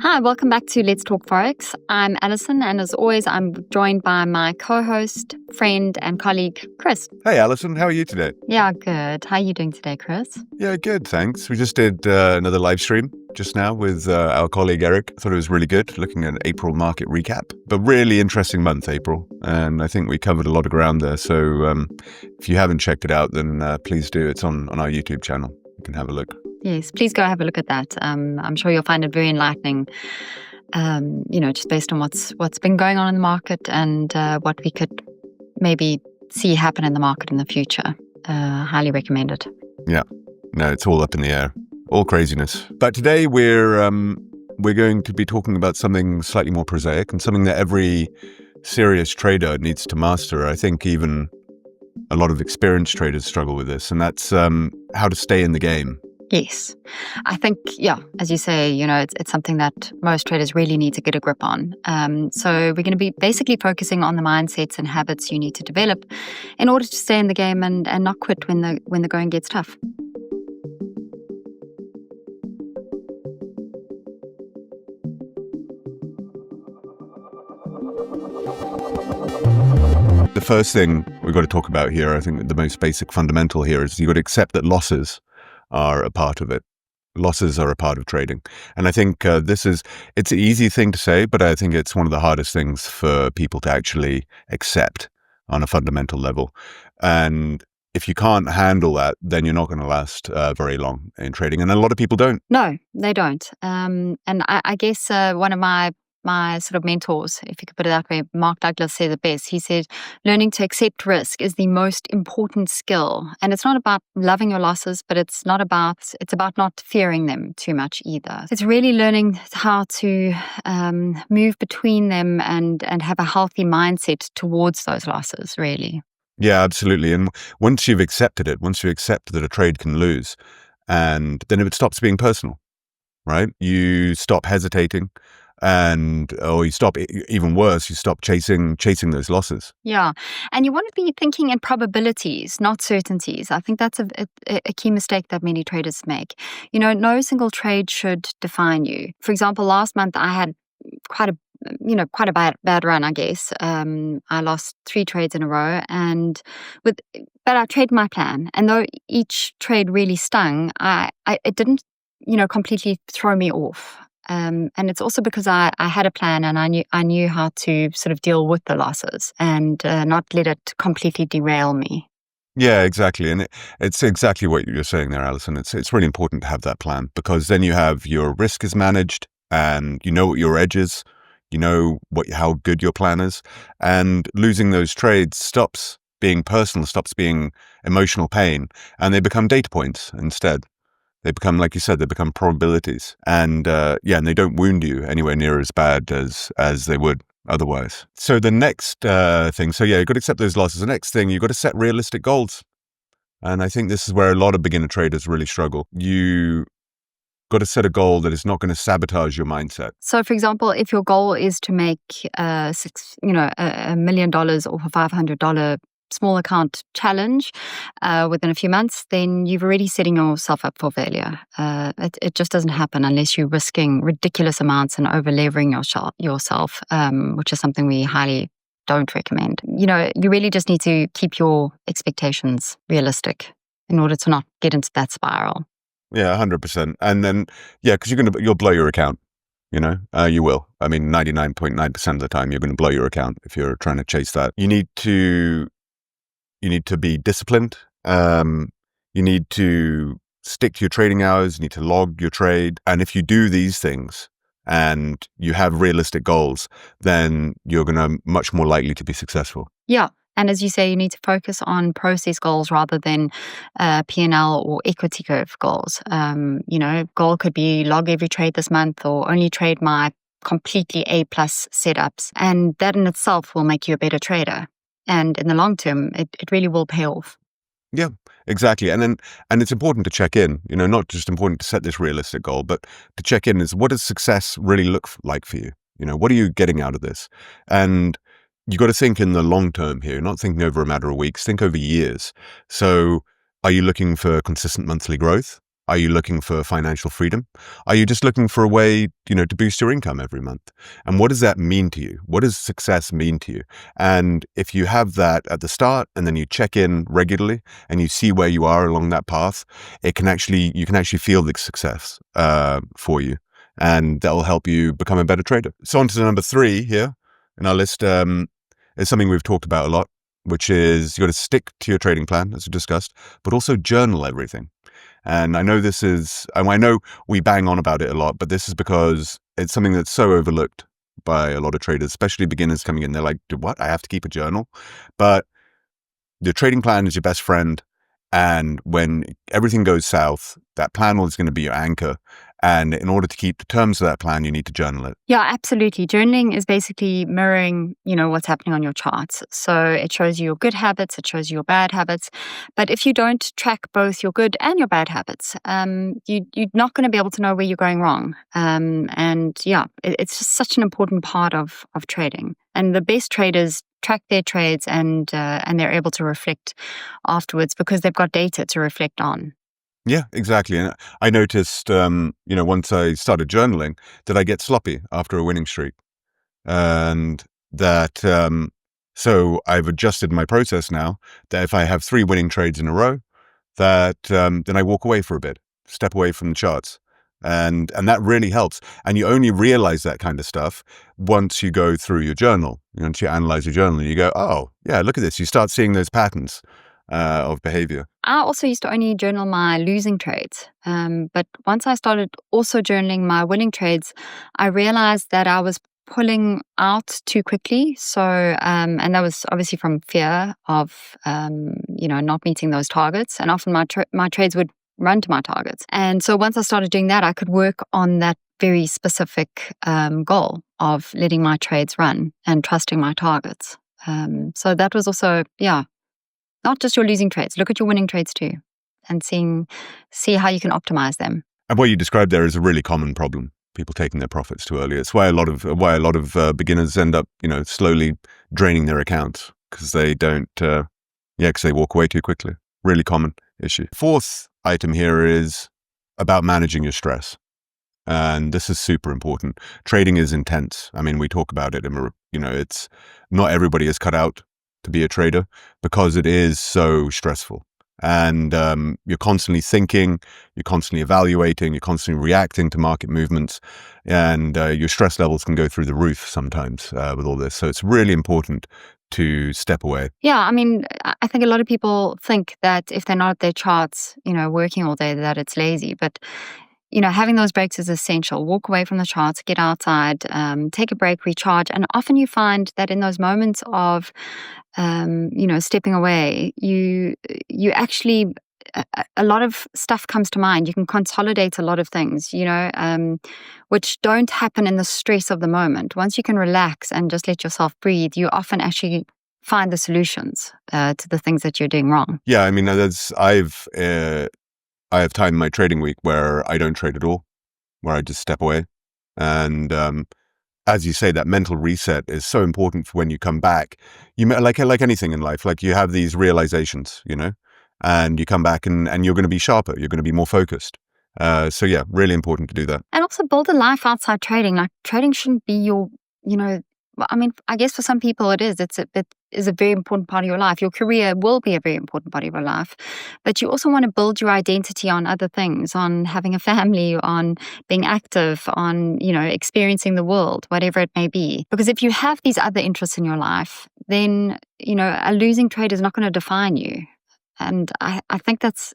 Hi, welcome back to Let's Talk Forex. I'm Alison, and as always, I'm joined by my co-host, friend, and colleague, Chris. Hey, Alison, how are you today? Yeah, good. How are you doing today, Chris? Yeah, good, thanks. We just did another live stream just now with our colleague Eric. I thought it was really good, looking at April market recap. But really interesting month, April, and I think we covered a lot of ground there. So if you haven't checked it out, then please do. It's on our YouTube channel. You can have a look. Yes, please go have a look at that. I'm sure you'll find it very enlightening, just based on what's been going on in the market and what we could maybe see happen in the market in the future. Highly recommend it. Yeah, no, it's all up in the air, all craziness. But today we're going to be talking about something slightly more prosaic and something that every serious trader needs to master. I think even a lot of experienced traders struggle with this, and that's how to stay in the game. Yes. I think, as you say, it's something that most traders really need to get a grip on. So we're going to be basically focusing on the mindsets and habits you need to develop in order to stay in the game and not quit when the going gets tough. The first thing we've got to talk about here, I think the most basic fundamental here, is you've got to accept that losses are a part of it. Losses are a part of trading. And I think it's an easy thing to say, but I think it's one of the hardest things for people to actually accept on a fundamental level. And if you can't handle that, then you're not going to last very long in trading. And a lot of people don't. No, they don't. And I guess one of my sort of mentors, if you could put it that way, Mark Douglas, said it best. He said, learning to accept risk is the most important skill. And it's not about loving your losses, but it's about not fearing them too much either. It's really learning how to move between them and have a healthy mindset towards those losses, really. Yeah, absolutely. And once you accept that a trade can lose, and then it stops being personal, right? You stop hesitating. Or you stop, even worse, you stop chasing those losses. Yeah. And you want to be thinking in probabilities, not certainties. I think that's a key mistake that many traders make. No single trade should define you. For example, last month I had quite a bad run, I guess. I lost 3 trades in a row, but I traded my plan. And though each trade really stung, it didn't, completely throw me off. And it's also because I had a plan and I knew how to sort of deal with the losses and not let it completely derail me. Yeah, exactly. And it's exactly what you're saying there, Alison. It's really important to have that plan, because then you have your risk is managed and you know what your edge is, you know how good your plan is, and losing those trades stops being personal, stops being emotional pain, and they become data points instead. They become, like you said, they become probabilities, and and they don't wound you anywhere near as bad as they would otherwise. So the next thing, you've got to accept those losses. The next thing, you've got to set realistic goals. And I think this is where a lot of beginner traders really struggle. You got to set a goal that is not going to sabotage your mindset. So, for example, if your goal is to make $1 million or $500 small account challenge within a few months, then you've already setting yourself up for failure. It just doesn't happen unless you're risking ridiculous amounts and over-levering yourself, which is something we highly don't recommend. You really just need to keep your expectations realistic in order to not get into that spiral. Yeah, 100%. And then, because you'll blow your account. You will. I mean, 99.9% of the time, you're going to blow your account if you're trying to chase that. You need to be disciplined. You need to stick to your trading hours. You need to log your trade. And if you do these things and you have realistic goals, then you're going to much more likely to be successful. Yeah. And as you say, you need to focus on process goals rather than P&L or equity curve goals. Goal could be log every trade this month or only trade my completely A+ setups. And that in itself will make you a better trader. And in the long term, it really will pay off. Yeah, exactly. And it's important to check in, not just important to set this realistic goal, but to check in is, what does success really look like for you? What are you getting out of this? And you got to think in the long term here, not thinking over a matter of weeks, think over years. So are you looking for consistent monthly growth? Are you looking for financial freedom? Are you just looking for a way, to boost your income every month? And what does that mean to you? What does success mean to you? And if you have that at the start and then you check in regularly and you see where you are along that path, you can actually feel the success for you. And that will help you become a better trader. So on to number 3 here in our list is something we've talked about a lot, which is you got to stick to your trading plan, as we discussed, but also journal everything. And I know we bang on about it a lot, but this is because it's something that's so overlooked by a lot of traders, especially beginners coming in. They're like, what? I have to keep a journal? But the trading plan is your best friend. And when everything goes south, that plan is going to be your anchor. And in order to keep the terms of that plan, you need to journal it. Yeah, absolutely. Journaling is basically mirroring, what's happening on your charts. So it shows you your good habits, it shows you your bad habits. But if you don't track both your good and your bad habits, you're not going to be able to know where you're going wrong. It's just such an important part of trading. And the best traders track their trades and they're able to reflect afterwards because they've got data to reflect on. Yeah, exactly. And I noticed, once I started journaling, that I get sloppy after a winning streak. And that, so I've adjusted my process now that if I have 3 winning trades in a row, that then I walk away for a bit, step away from the charts. And that really helps. And you only realize that kind of stuff once you go through your journal. Once you analyze your journal, you go, oh, yeah, look at this. You start seeing those patterns of behavior. I also used to only journal my losing trades. But once I started also journaling my winning trades, I realized that I was pulling out too quickly. So, and that was obviously from fear of, not meeting those targets. And often my trades would run to my targets. And so once I started doing that, I could work on that very specific goal of letting my trades run and trusting my targets. So that was also, not just your losing trades. Look at your winning trades too, and see how you can optimize them. And what you described there is a really common problem: people taking their profits too early. It's why a lot of beginners end up, slowly draining their accounts because they don't, because they walk away too quickly. Really common issue. 4th item here is about managing your stress. And this is super important. Trading is intense. I mean, we talk about it, and it's not everybody is cut out to be a trader because it is so stressful. And you're constantly thinking, you're constantly evaluating, you're constantly reacting to market movements, and your stress levels can go through the roof sometimes with all this. So it's really important to step away. Yeah, I mean, I think a lot of people think that if they're not at their charts, working all day, that it's lazy. But having those breaks is essential. Walk away from the charts, get outside, take a break, recharge. And often you find that in those moments of, stepping away, you actually, a lot of stuff comes to mind. You can consolidate a lot of things, which don't happen in the stress of the moment. Once you can relax and just let yourself breathe, you often actually find the solutions to the things that you're doing wrong. Yeah, I mean, I have time in my trading week where I don't trade at all, where I just step away. And as you say, that mental reset is so important for when you come back. You like anything in life, like you have these realizations, and you come back and you're going to be sharper. You're going to be more focused. So yeah, really important to do that. And also build a life outside trading. Like trading shouldn't be your, I mean, I guess for some people it is. It is a very important part of your life. Your career will be a very important part of your life. But you also want to build your identity on other things, on having a family, on being active, on, experiencing the world, whatever it may be. Because if you have these other interests in your life, then, a losing trade is not going to define you. And I think it's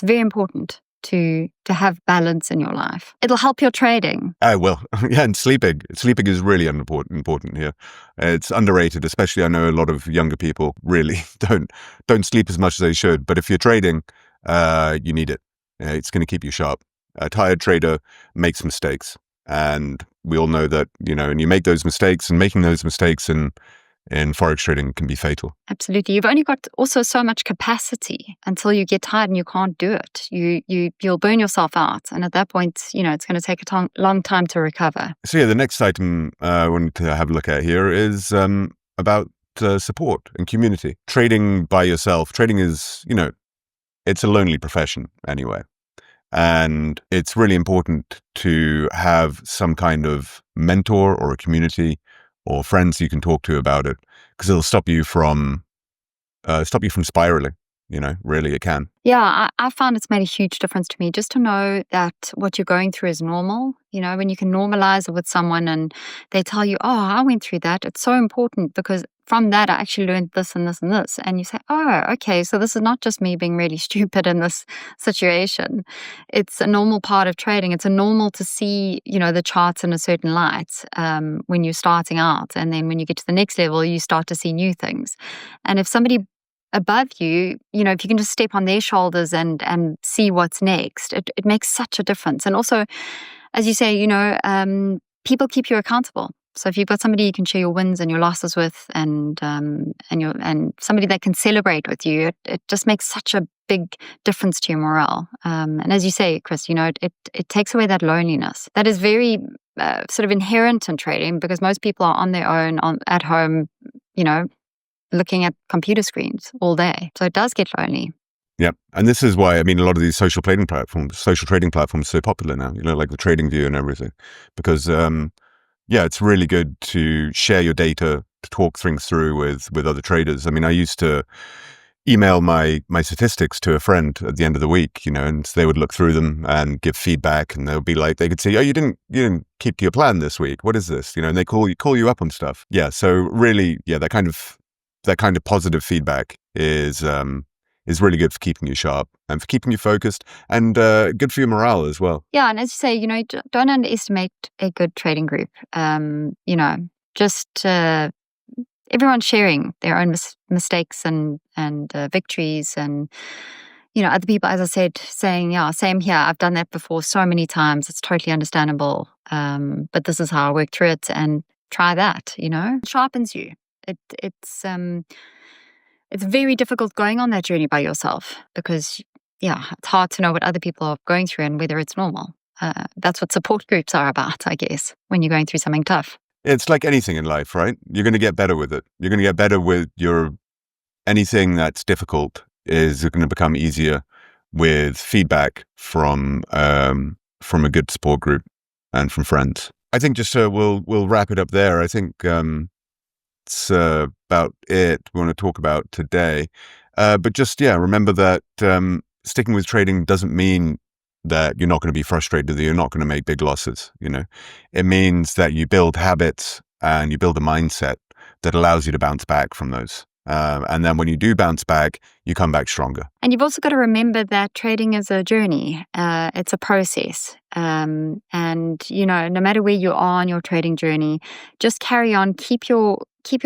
very important to have balance in your life. It'll help your trading. Well, yeah, and sleeping is really important here. It's underrated, especially I know a lot of younger people really don't sleep as much as they should. But if you're trading, you need it. It's going to keep you sharp. A tired trader makes mistakes, and we all know that, and you make those mistakes, and making those mistakes in Forex trading can be fatal. Absolutely. You've only got also so much capacity until you get tired and you can't do it. You'll burn yourself out. And at that point, it's going to take a long time to recover. So yeah, the next item I wanted to have a look at here is about support and community. Trading by yourself. Trading is, it's a lonely profession anyway. And it's really important to have some kind of mentor or a community or friends you can talk to about it, because it'll stop you from spiraling. Really, it can. Yeah, I found it's made a huge difference to me just to know that what you're going through is normal. When you can normalize it with someone and they tell you, oh, I went through that. It's so important because from that, I actually learned this and this and this. And you say, oh, okay, so this is not just me being really stupid in this situation. It's a normal part of trading. It's a normal to see, the charts in a certain light when you're starting out. And then when you get to the next level, you start to see new things. And if somebody above you, if you can just step on their shoulders and see what's next, it makes such a difference. And also, as you say, people keep you accountable. So if you've got somebody you can share your wins and your losses with, and somebody that can celebrate with you, it just makes such a big difference to your morale. And as you say, Chris, it takes away that loneliness that is very sort of inherent in trading, because most people are on their own at home, looking at computer screens all day. So it does get lonely. Yeah. And this is why, a lot of these social trading platforms are so popular now, like the TradingView and everything, because, it's really good to share your data, to talk things through with other traders. I used to email my statistics to a friend at the end of the week, and they would look through them and give feedback, and they'll be like, they could see, oh, you didn't keep to your plan this week. What is this? And they call you up on stuff. Yeah. So really, that kind of positive feedback is really good for keeping you sharp and for keeping you focused, and good for your morale as well. Yeah, and as you say, don't underestimate a good trading group. Just everyone sharing their own mistakes and victories, and other people, as I said, saying, yeah, same here. I've done that before so many times. It's totally understandable. But this is how I work through it, and try that. It sharpens you. It's very difficult going on that journey by yourself, because, it's hard to know what other people are going through and whether it's normal. That's what support groups are about, I guess, when you're going through something tough. It's like anything in life, right? You're going to get better with it. You're going to get better with anything that's difficult is going to become easier with feedback from a good support group and from friends. I think just we'll wrap it up there. I think it's about it we want to talk about today. But just, remember that sticking with trading doesn't mean that you're not going to be frustrated, that you're not going to make big losses. It means that you build habits and you build a mindset that allows you to bounce back from those. And then when you do bounce back, you come back stronger. And you've also got to remember that trading is a journey. It's a process. And, no matter where you are on your trading journey, just carry on, keep your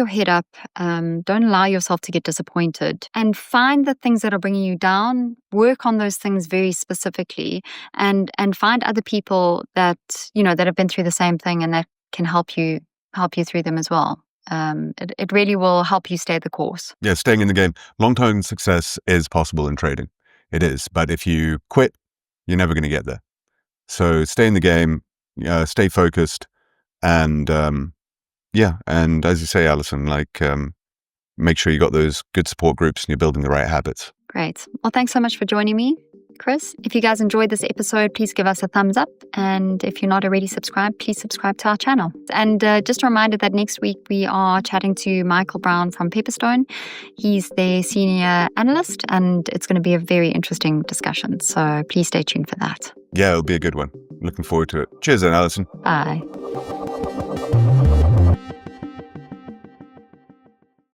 head up. Don't allow yourself to get disappointed, and find the things that are bringing you down. Work on those things very specifically, and find other people that have been through the same thing and that can help you through them as well. It really will help you stay the course. Yeah, staying in the game. Long-term success is possible in trading. It is. But if you quit, you're never going to get there. So stay in the game, stay focused, and and as you say, Alison, make sure you got those good support groups and you're building the right habits. Great. Well, thanks so much for joining me, Chris. If you guys enjoyed this episode, please give us a thumbs up. And if you're not already subscribed, please subscribe to our channel. And just a reminder that next week we are chatting to Michael Brown from Pepperstone. He's their senior analyst, and it's going to be a very interesting discussion. So please stay tuned for that. Yeah, it'll be a good one. Looking forward to it. Cheers then, Alison. Bye.